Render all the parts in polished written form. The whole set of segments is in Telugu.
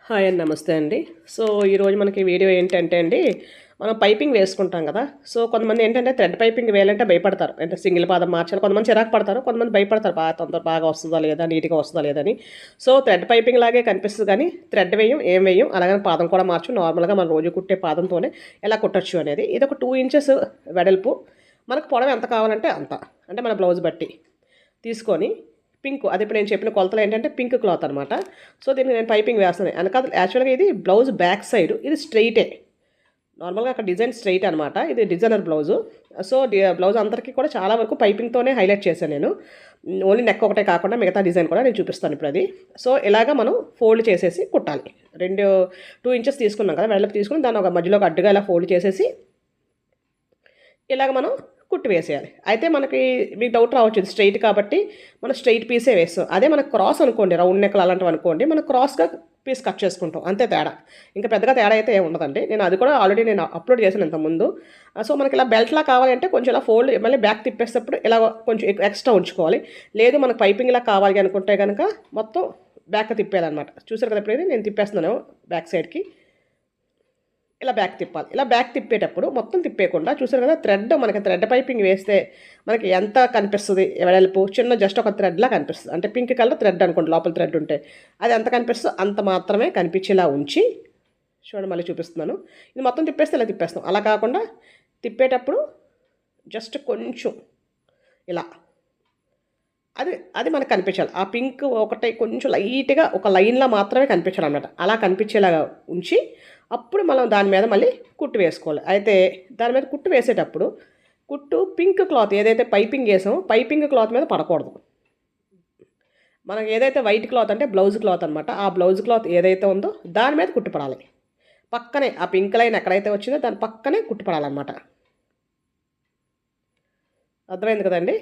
హాయ్ అండి, నమస్తే అండి. సో ఈరోజు మనకి వీడియో ఏంటంటే అండి, మనం పైపింగ్ వేసుకుంటాం కదా. సో కొంతమంది ఏంటంటే థ్రెడ్ పైపింగ్ వేయాలంటే భయపడతారు. అంటే సింగిల్ పాదం మార్చాలి, కొంతమంది చిరాకు పడతారు, కొంతమంది భయపడతారు బాగా వస్తుందా లేదా, నీట్గా వస్తుందా లేదని. సో థ్రెడ్ పైపింగ్ లాగే కనిపిస్తుంది కానీ థ్రెడ్ వేయం, ఏం వేయం. అలాగే పాదం కూడా మార్చు, నార్మల్గా మనం రోజు కుట్టే పాదంతోనే ఎలా కుట్టచ్చు అనేది. ఇది ఒక 2 ఇంచెస్ వెడల్పు. మనకు పొడవు ఎంత కావాలంటే అంత, అంటే మన బ్లౌజ్ బట్టి తీసుకొని పింక్, అది ఇప్పుడు నేను చెప్పిన కొలతలు ఏంటంటే పింక్ క్లాత్ అనమాట. సో దీనికి నేను పైపింగ్ వేస్తాను. వెనకాల యాక్చువల్గా ఇది బ్లౌజ్ బ్యాక్ సైడ్, ఇది స్ట్రైటే. నార్మల్గా అక్కడ డిజైన్ స్ట్రైట్ అనమాట, ఇది డిజైనర్ బ్లౌజు. సో బ్లౌజ్ అందరికీ కూడా చాలా వరకు పైపింగ్తోనే హైలైట్ చేశాను నేను. ఓన్లీ నెక్ ఒకటే కాకుండా మిగతా డిజైన్ కూడా నేను చూపిస్తాను ఇప్పుడు అది. సో ఇలాగ మనం ఫోల్డ్ చేసేసి కుట్టాలి. 2 ఇంచెస్ తీసుకున్నాం కదా వెడల్పు తీసుకుని, దాన్ని ఒక మధ్యలో ఒక అడ్డుగా ఇలా ఫోల్డ్ చేసేసి ఇలాగ మనం కుట్టి వేసేయాలి. అయితే మనకి మీకు డౌట్ రావచ్చు, ఇది స్ట్రైట్ కాబట్టి మనం స్ట్రైట్ పీసే వేస్తాం. అదే మనకు క్రాస్ అనుకోండి, రౌండ్ నెక్లు అలాంటివి అనుకోండి, మనం క్రాస్గా పీస్ కట్ చేసుకుంటాం, అంతే తేడా. ఇంకా పెద్దగా తేడా అయితే ఏమి ఉండదండి. నేను అది కూడా ఆల్రెడీ నేను అప్లోడ్ చేశాను ఇంతకుముందు. సో మనకి ఇలా బెల్ట్లా కావాలంటే కొంచెం ఇలా ఫోల్డ్ మళ్ళీ బ్యాక్ తిప్పేసేటప్పుడు ఇలా కొంచెం ఎక్స్ట్రా ఉంచుకోవాలి. లేదు మనకు పైపింగ్ ఇలా కావాలి అనుకుంటే కనుక మొత్తం బ్యాక్ తిప్పేయాలన్నమాట. చూసారు కదా, ఇప్పుడు నేను తిప్పేస్తున్నాను బ్యాక్ సైడ్కి. ఇలా బ్యాక్ తిప్పాలి. ఇలా బ్యాక్ తిప్పేటప్పుడు మొత్తం తిప్పేయకుండా, చూసారు కదా మనకి థ్రెడ్ పైపింగ్ వేస్తే మనకి ఎంత కనిపిస్తుంది వెడల్పు, చిన్న జస్ట్ ఒక థ్రెడ్లా కనిపిస్తుంది. అంటే పింక్ కలర్ థ్రెడ్ అనుకోండి, లోపల థ్రెడ్ ఉంటే అది ఎంత కనిపిస్తుందో అంత మాత్రమే కనిపించేలా ఉంచి చూడండి, మళ్ళీ చూపిస్తున్నాను. ఇది మొత్తం తిప్పేస్తే ఇలా తిప్పేస్తాం. అలా కాకుండా తిప్పేటప్పుడు జస్ట్ కొంచెం ఇలా అది అది మనకు కనిపించాలి. ఆ పింక్ ఒకటే కొంచెం లైట్గా ఒక లైన్లో మాత్రమే కనిపించాలన్నమాట. అలా కనిపించేలాగా ఉంచి అప్పుడు మనం దాని మీద మళ్ళీ కుట్టు వేసుకోవాలి. అయితే దాని మీద కుట్టు వేసేటప్పుడు కుట్టు పింక్ క్లాత్ ఏదైతే పైపింగ్ వేసామో పైపింగ్ క్లాత్ మీద పడకూడదు. మనకు ఏదైతే వైట్ క్లాత్ అంటే బ్లౌజ్ క్లాత్ అనమాట, ఆ బ్లౌజ్ క్లాత్ ఏదైతే ఉందో దాని మీద కుట్టు పడాలి. పక్కనే ఆ పింక్ లైన్ ఎక్కడైతే వచ్చిందో దాని పక్కనే కుట్టు పడాలన్నమాట. అర్థమైంది కదండి.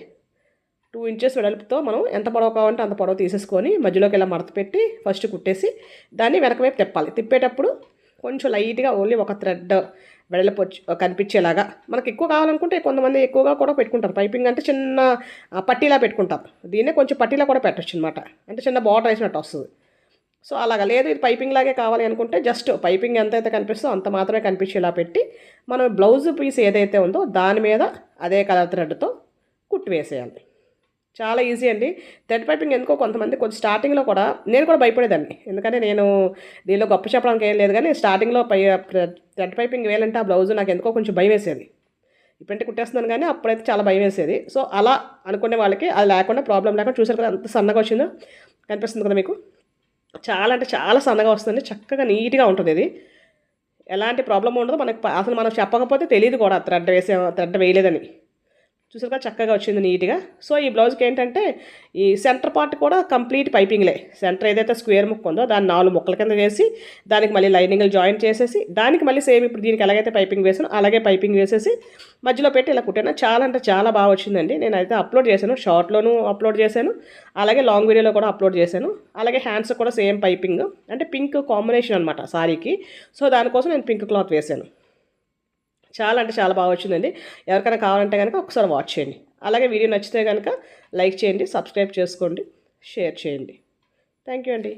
2 ఇంచెస్ వెడల్పుతో మనం ఎంత పొడవు కావాలంటే అంత పొడవు తీసేసుకొని మధ్యలోకి ఇలా మడత పెట్టి ఫస్ట్ కుట్టేసి దాన్ని వెనక వైపు తిప్పాలి. తిప్పేటప్పుడు కొంచెం లైట్గా ఓన్లీ ఒక థ్రెడ్ వెడల్పు కనిపించేలాగా. మనకి ఎక్కువ కావాలనుకుంటే కొంతమంది ఎక్కువగా కూడా పెట్టుకుంటారు. పైపింగ్ అంటే చిన్న పట్టీలా పెట్టుకుంటారు, దీన్నే కొంచెం పట్టీలా కూడా పెట్టచ్చు అనమాట. అంటే చిన్న బార్డర్ వేసినట్టు వస్తుంది. సో అలాగా లేదు, ఇది పైపింగ్ లాగే కావాలి అనుకుంటే జస్ట్ పైపింగ్ ఎంతైతే కనిపిస్తుందో అంత మాత్రమే కనిపించేలా పెట్టి మనం బ్లౌజ్ పీస్ ఏదైతే ఉందో దాని మీద అదే కలర్ థ్రెడ్తో కుట్టు వేసేయాలి. చాలా ఈజీ అండి. థ్రెడ్ పైపింగ్ ఎందుకో కొంతమంది కొంచెం స్టార్టింగ్లో కూడా నేను కూడా భయపడేదాన్ని, ఎందుకంటే నేను దీనిలో గొప్ప చెప్పడానికి ఏం లేదు కానీ స్టార్టింగ్లో థ్రెడ్ పైపింగ్ వేయాలంటే ఆ బ్లౌజ్ నాకు ఎందుకో కొంచెం భయం వేసేది. ఇప్పుడంటే కుట్టేస్తున్నాను కానీ అప్పుడైతే చాలా భయం వేసేది. సో అలా అనుకునే వాళ్ళకి అది లేకుండా ప్రాబ్లం లేకుండా, చూసారు కదా ఎంత సన్నగా వచ్చిందో, కనిపిస్తుంది కదా మీకు. చాలా అంటే చాలా సన్నగా వస్తుంది, చక్కగా నీట్గా ఉంటుంది. ఇది ఎలాంటి ప్రాబ్లం ఉండదు మనకి. అసలు మనం చెప్పకపోతే తెలియదు కూడా థ్రెడ్ వేయలేదని. చూసారుగా చక్కగా వచ్చింది నీట్గా. సో ఈ బ్లౌజ్కి ఏంటంటే ఈ సెంటర్ పార్ట్ కూడా కంప్లీట్ పైపింగ్లే. సెంటర్ ఏదైతే స్క్వేర్ ముక్క ఉందో దాన్ని 4 ముక్కల కింద చేసి దానికి మళ్ళీ లైనింగ్లు జాయింట్ చేసేసి దానికి మళ్ళీ సేమ్ ఇప్పుడు దీనికి ఎలాగైతే పైపింగ్ వేసానో అలాగే పైపింగ్ వేసేసి మధ్యలో పెట్టి ఇలా కుట్టాను. చాలా అంటే చాలా బాగా వచ్చిందండి. నేనైతే అప్లోడ్ చేశాను, షార్ట్లోనూ అప్లోడ్ చేశాను, అలాగే లాంగ్ వీడియోలో కూడా అప్లోడ్ చేశాను. అలాగే హ్యాండ్స్ కూడా సేమ్ పైపింగ్, అంటే పింక్ కాంబినేషన్ అనమాట సారీకి. సో దానికోసం నేను పింక్ క్లాత్ వేశాను. చాలా అంటే చాలా బాగా వచ్చిందండి. ఎవరికైనా కావాలంటే కనుక ఒకసారి వాచ్ చేయండి. అలాగే వీడియో నచ్చితే కనుక లైక్ చేయండి, సబ్స్క్రైబ్ చేసుకోండి, షేర్ చేయండి. థ్యాంక్ యూ అండి.